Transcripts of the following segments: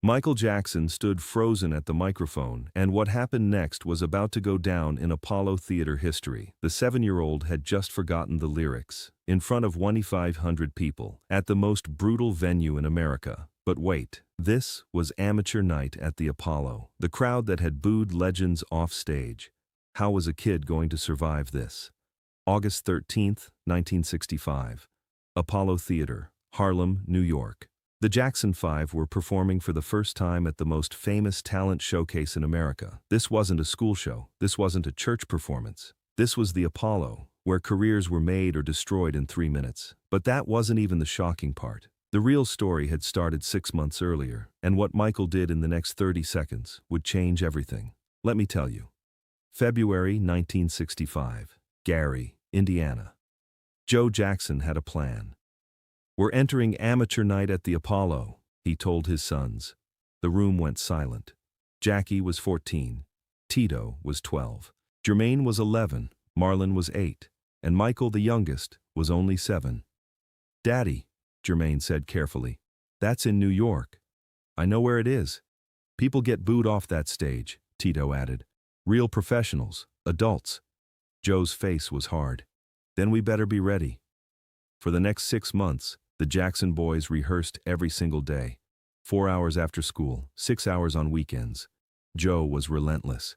Michael Jackson stood frozen at the microphone, and what happened next was about to go down in Apollo theater history. The 7-year-old had just forgotten the lyrics, in front of 2,500 people, at the most brutal venue in America. But wait, this was amateur night at the Apollo, the crowd that had booed legends off stage. How was a kid going to survive this? August 13th, 1965. Apollo Theater, Harlem, New York. The Jackson 5 were performing for the first time at the most famous talent showcase in America. This wasn't a school show. This wasn't a church performance. This was the Apollo, where careers were made or destroyed in 3 minutes. But that wasn't even the shocking part. The real story had started 6 months earlier, and what Michael did in the next 30 seconds would change everything. Let me tell you. February 1965. Gary, Indiana. Joe Jackson had a plan. "We're entering amateur night at the Apollo," he told his sons. The room went silent. Jackie was 14. Tito was 12. Jermaine was 11. Marlon was 8. And Michael, the youngest, was only 7. "Daddy," Jermaine said carefully, "that's in New York." "I know where it is. People get booed off that stage," Tito added. "Real professionals, adults." Joe's face was hard. "Then we better be ready." For the next 6 months, the Jackson boys rehearsed every single day. 4 hours after school, 6 hours on weekends. Joe was relentless.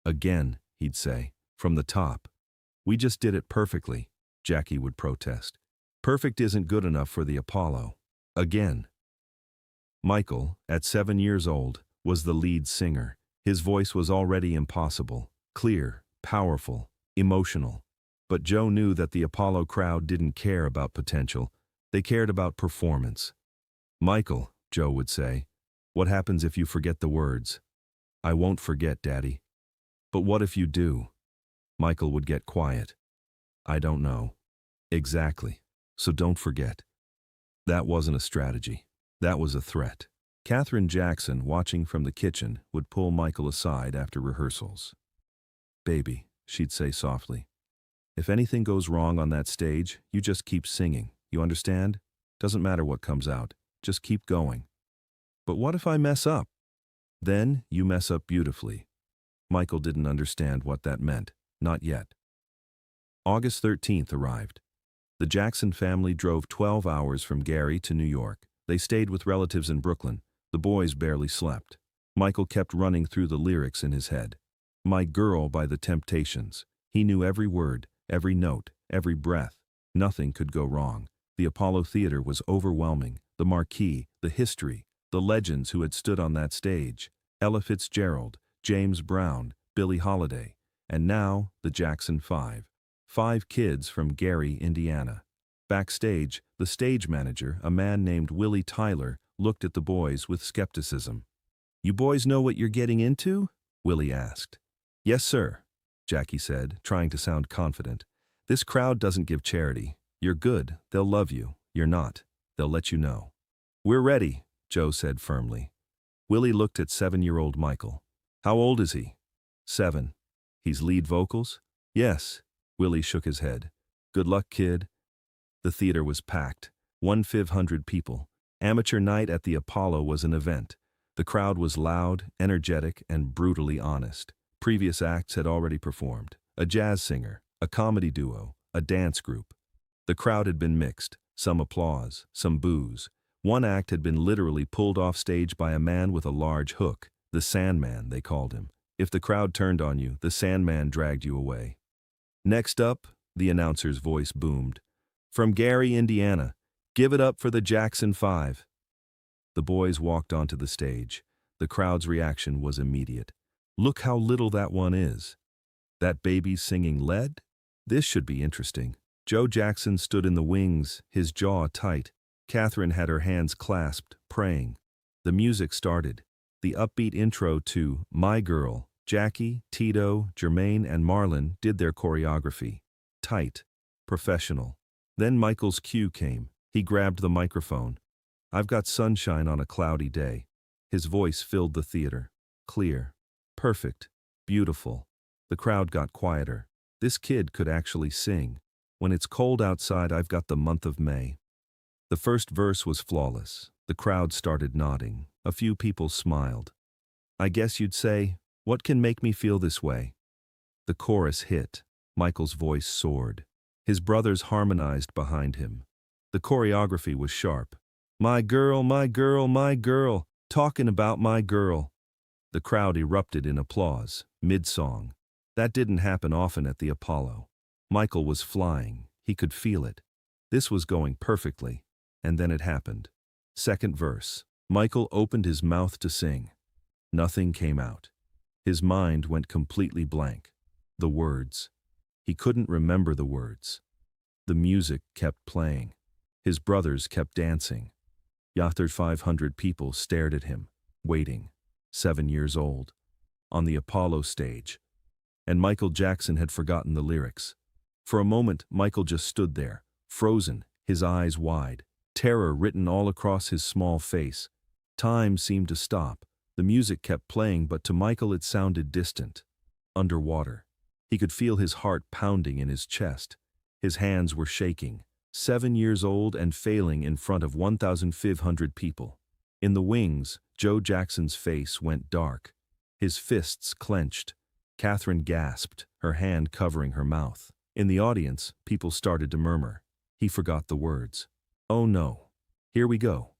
"Again," he'd say, from the top. "We just did it perfectly," Jackie would protest. "Perfect isn't good enough for the Apollo." Again. Michael, at 7 years old, was the lead singer. His voice was already impossible, clear, powerful, emotional. But Joe knew that the Apollo crowd didn't care about potential. They cared about performance. "Michael," Joe would say, "what happens if you forget the words?" "I won't forget, Daddy." "But what if you do?" Michael would get quiet. "I don't know." "Exactly. So don't forget." That wasn't a strategy. That was a threat. Katherine Jackson, watching from the kitchen, would pull Michael aside after rehearsals. "Baby," she'd say softly, "if anything goes wrong on that stage, you just keep singing. You understand? Doesn't matter what comes out. Just keep going." "But what if I mess up?" "Then you mess up beautifully." Michael didn't understand what that meant. Not yet. August 13th arrived. The Jackson family drove 12 hours from Gary to New York. They stayed with relatives in Brooklyn. The boys barely slept. Michael kept running through the lyrics in his head. "My Girl" by The Temptations. He knew every word, every note, every breath. Nothing could go wrong. The Apollo Theater was overwhelming. The marquee, the history, the legends who had stood on that stage. Ella Fitzgerald, James Brown, Billie Holiday, and now the Jackson 5. 5 kids from Gary, Indiana. Backstage, the stage manager, a man named Willie Tyler, looked at the boys with skepticism. "You boys know what you're getting into?" Willie asked. "Yes, sir," Jackie said, trying to sound confident. "This crowd doesn't give charity. You're good, they'll love you. You're not, they'll let you know." "We're ready," Joe said firmly. Willie looked at 7-year-old Michael. "How old is he?" 7. "He's lead vocals?" "Yes." Willie shook his head. "Good luck, kid." The theater was packed. 1,500 people. Amateur night at the Apollo was an event. The crowd was loud, energetic, and brutally honest. Previous acts had already performed. A jazz singer, a comedy duo, a dance group. The crowd had been mixed, some applause, some boos. One act had been literally pulled off stage by a man with a large hook. The Sandman, they called him. If the crowd turned on you, the Sandman dragged you away. "Next up," the announcer's voice boomed, "from Gary, Indiana, give it up for the Jackson 5. The boys walked onto the stage. The crowd's reaction was immediate. "Look how little that one is. That baby's singing lead? This should be interesting." Joe Jackson stood in the wings, his jaw tight. Katherine had her hands clasped, praying. The music started. The upbeat intro to "My Girl." Jackie, Tito, Jermaine, and Marlon did their choreography. Tight, professional. Then Michael's cue came. He grabbed the microphone. "I've got sunshine on a cloudy day." His voice filled the theater. Clear. Perfect. Beautiful. The crowd got quieter. This kid could actually sing. "When it's cold outside, I've got the month of May." The first verse was flawless. The crowd started nodding. A few people smiled. I guess you'd say, what can make me feel this way? The chorus hit. Michael's voice soared. His brothers harmonized behind him. The choreography was sharp. My girl, my girl, my girl, talking about my girl. The crowd erupted in applause, mid-song. That didn't happen often at the Apollo. Michael was flying. He could feel it. This was going perfectly. And then it happened. Second verse. Michael opened his mouth to sing. Nothing came out. His mind went completely blank. The words. He couldn't remember the words. The music kept playing. His brothers kept dancing. Yachted 500 people stared at him, waiting. 7 years old. On the Apollo stage. And Michael Jackson had forgotten the lyrics. For a moment, Michael just stood there, frozen, his eyes wide, terror written all across his small face. Time seemed to stop. The music kept playing, but to Michael it sounded distant. Underwater. He could feel his heart pounding in his chest. His hands were shaking. 7 years old and failing in front of 1,500 people. In the wings, Joe Jackson's face went dark. His fists clenched. Catherine gasped, her hand covering her mouth. In the audience, people started to murmur. He forgot the words. Oh no. Here we go.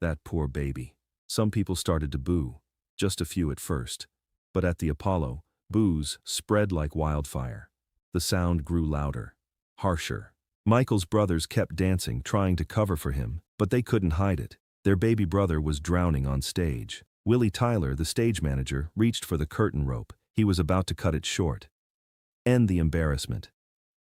That poor baby. Some people started to boo. Just a few at first. But at the Apollo, boos spread like wildfire. The sound grew louder, harsher. Michael's brothers kept dancing, trying to cover for him, but they couldn't hide it. Their baby brother was drowning on stage. Willie Tyler, the stage manager, reached for the curtain rope. He was about to cut it short. End the embarrassment.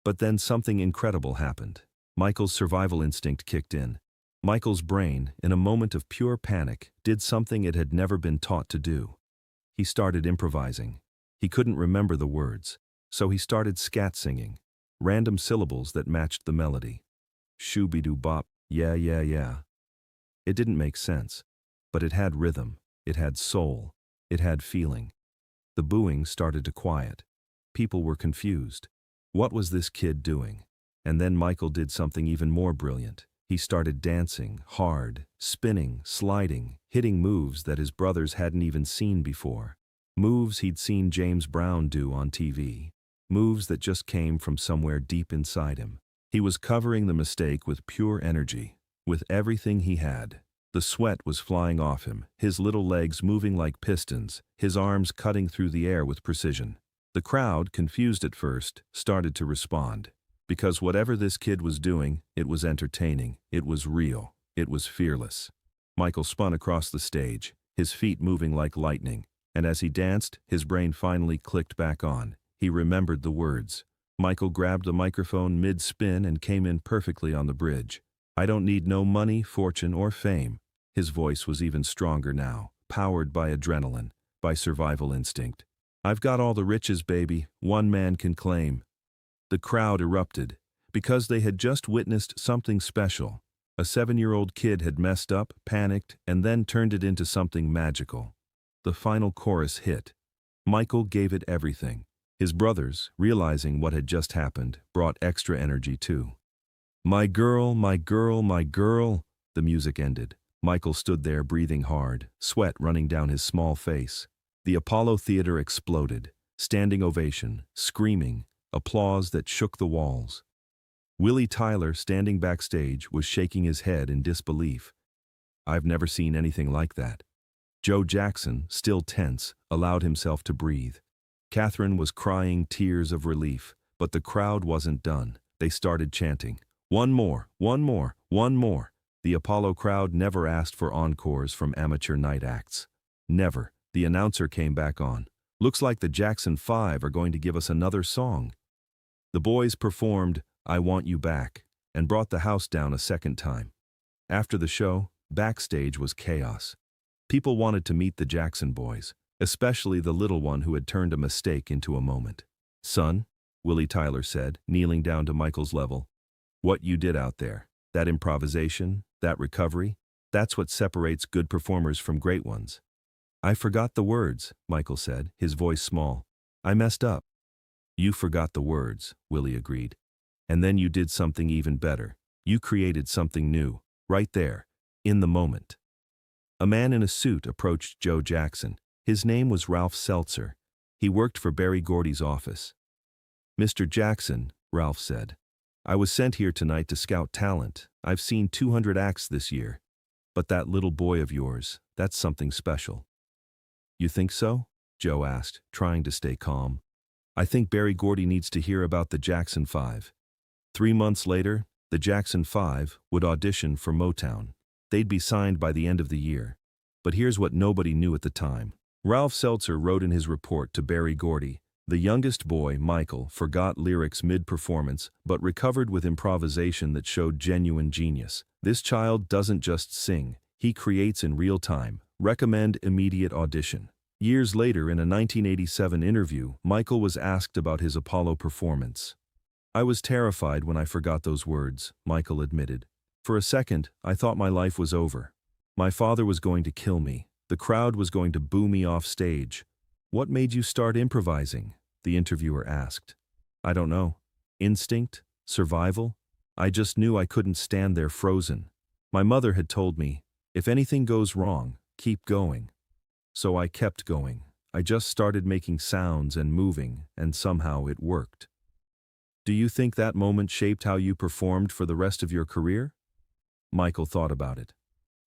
But then something incredible happened. Michael's survival instinct kicked in. Michael's brain, in a moment of pure panic, did something it had never been taught to do. He started improvising. He couldn't remember the words, so he started scat singing, random syllables that matched the melody. Shoo-be-doo-bop, yeah, yeah, yeah. It didn't make sense, but it had rhythm, it had soul, it had feeling. The booing started to quiet. People were confused. What was this kid doing? And then Michael did something even more brilliant. He started dancing, hard, spinning, sliding, hitting moves that his brothers hadn't even seen before. Moves he'd seen James Brown do on TV. Moves that just came from somewhere deep inside him. He was covering the mistake with pure energy, with everything he had. The sweat was flying off him, his little legs moving like pistons, his arms cutting through the air with precision. The crowd, confused at first, started to respond. Because whatever this kid was doing, it was entertaining, it was real, it was fearless. Michael spun across the stage, his feet moving like lightning, and as he danced, his brain finally clicked back on. He remembered the words. Michael grabbed the microphone mid-spin and came in perfectly on the bridge. I don't need no money, fortune, or fame. His voice was even stronger now, powered by adrenaline, by survival instinct. I've got all the riches, baby, one man can claim. The crowd erupted, because they had just witnessed something special. A 7-year-old kid had messed up, panicked, and then turned it into something magical. The final chorus hit. Michael gave it everything. His brothers, realizing what had just happened, brought extra energy too. My girl, my girl, my girl. The music ended. Michael stood there breathing hard, sweat running down his small face. The Apollo Theater exploded. Standing ovation, screaming, applause that shook the walls. Willie Tyler, standing backstage, was shaking his head in disbelief. I've never seen anything like that. Joe Jackson, still tense, allowed himself to breathe. Catherine was crying tears of relief, but the crowd wasn't done. They started chanting, one more, one more, one more. The Apollo crowd never asked for encores from amateur night acts. Never. The announcer came back on. Looks like the Jackson 5 are going to give us another song. The boys performed I Want You Back and brought the house down a second time. After the show, backstage was chaos. People wanted to meet the Jackson boys, especially the little one who had turned a mistake into a moment. Son, Willie Tyler said, kneeling down to Michael's level. What you did out there, that improvisation, that recovery, that's what separates good performers from great ones. I forgot the words, Michael said, his voice small. I messed up. You forgot the words, Willie agreed. And then you did something even better. You created something new, right there, in the moment. A man in a suit approached Joe Jackson. His name was Ralph Seltzer. He worked for Berry Gordy's office. "Mr. Jackson," Ralph said, "I was sent here tonight to scout talent. I've seen 200 acts this year. But that little boy of yours, that's something special." "You think so?" Joe asked, trying to stay calm. "I think Berry Gordy needs to hear about the Jackson 5. 3 months later, the Jackson 5 would audition for Motown. They'd be signed by the end of the year. But here's what nobody knew at the time. Ralph Seltzer wrote in his report to Berry Gordy, "The youngest boy, Michael, forgot lyrics mid-performance, but recovered with improvisation that showed genuine genius. This child doesn't just sing, he creates in real time. Recommend immediate audition." Years later, in a 1987 interview, Michael was asked about his Apollo performance. "I was terrified when I forgot those words," Michael admitted. "For a second, I thought my life was over. My father was going to kill me. The crowd was going to boo me off stage." "What made you start improvising?" the interviewer asked. "I don't know. Instinct? Survival? I just knew I couldn't stand there frozen. My mother had told me, if anything goes wrong, keep going. So I kept going. I just started making sounds and moving, and somehow it worked." "Do you think that moment shaped how you performed for the rest of your career?" Michael thought about it.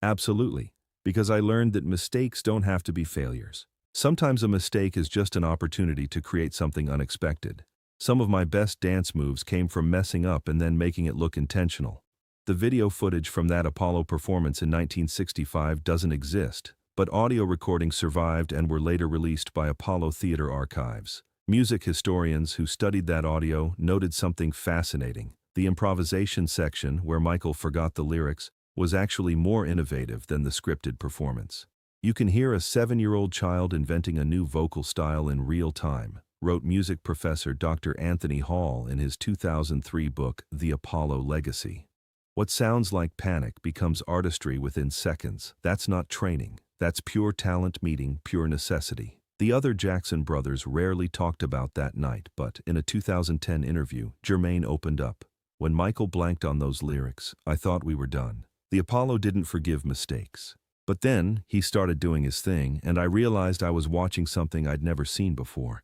"Absolutely, because I learned that mistakes don't have to be failures. Sometimes a mistake is just an opportunity to create something unexpected. Some of my best dance moves came from messing up and then making it look intentional." The video footage from that Apollo performance in 1965 doesn't exist, but audio recordings survived and were later released by Apollo Theater Archives. Music historians who studied that audio noted something fascinating. The improvisation section, where Michael forgot the lyrics, was actually more innovative than the scripted performance. "You can hear a 7-year-old child inventing a new vocal style in real time," wrote music professor Dr. Anthony Hall in his 2003 book, The Apollo Legacy. "What sounds like panic becomes artistry within seconds. That's not training. That's pure talent meeting pure necessity." The other Jackson brothers rarely talked about that night, but in a 2010 interview, Jermaine opened up. "When Michael blanked on those lyrics, I thought we were done. The Apollo didn't forgive mistakes. But then, he started doing his thing, and I realized I was watching something I'd never seen before.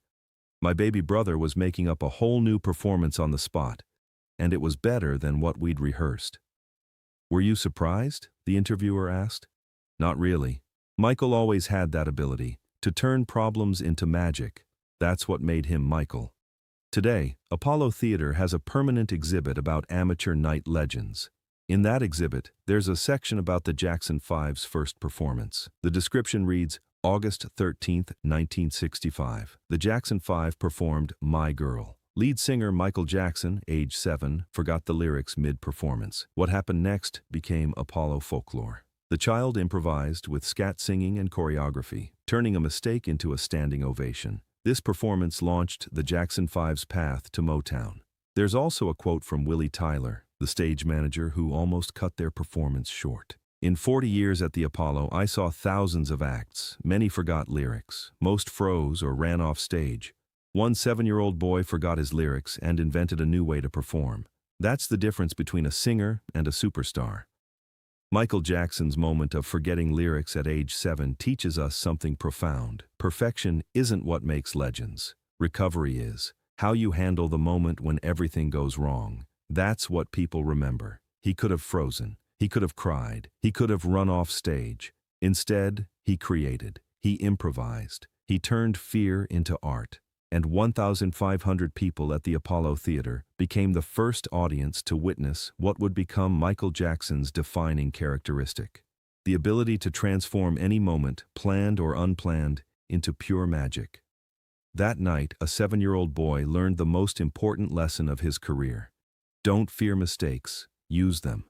My baby brother was making up a whole new performance on the spot, and it was better than what we'd rehearsed." "Were you surprised?" the interviewer asked. "Not really. Michael always had that ability, to turn problems into magic. That's what made him Michael." Today, Apollo Theater has a permanent exhibit about amateur night legends. In that exhibit, there's a section about the Jackson 5's first performance. The description reads, August 13, 1965. The Jackson 5 performed My Girl. Lead singer Michael Jackson, age 7, forgot the lyrics mid-performance. What happened next became Apollo folklore. The child improvised with scat singing and choreography, turning a mistake into a standing ovation. This performance launched the Jackson 5's path to Motown. There's also a quote from Willie Tyler, the stage manager who almost cut their performance short. "In 40 years at the Apollo, I saw thousands of acts. Many forgot lyrics. Most froze or ran off stage. One 7-year-old boy forgot his lyrics and invented a new way to perform. That's the difference between a singer and a superstar." Michael Jackson's moment of forgetting lyrics at age 7 teaches us something profound. Perfection isn't what makes legends. Recovery is. How you handle the moment when everything goes wrong. That's what people remember. He could have frozen. He could have cried. He could have run off stage. Instead, he created. He improvised. He turned fear into art. And 1,500 people at the Apollo Theater became the first audience to witness what would become Michael Jackson's defining characteristic: the ability to transform any moment, planned or unplanned, into pure magic. That night, a 7-year-old boy learned the most important lesson of his career. Don't fear mistakes, use them.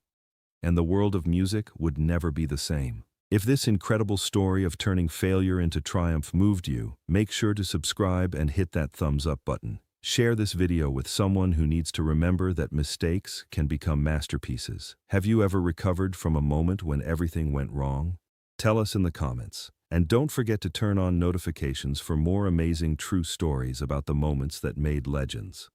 And the world of music would never be the same. If this incredible story of turning failure into triumph moved you, make sure to subscribe and hit that thumbs up button. Share this video with someone who needs to remember that mistakes can become masterpieces. Have you ever recovered from a moment when everything went wrong? Tell us in the comments. And don't forget to turn on notifications for more amazing true stories about the moments that made legends.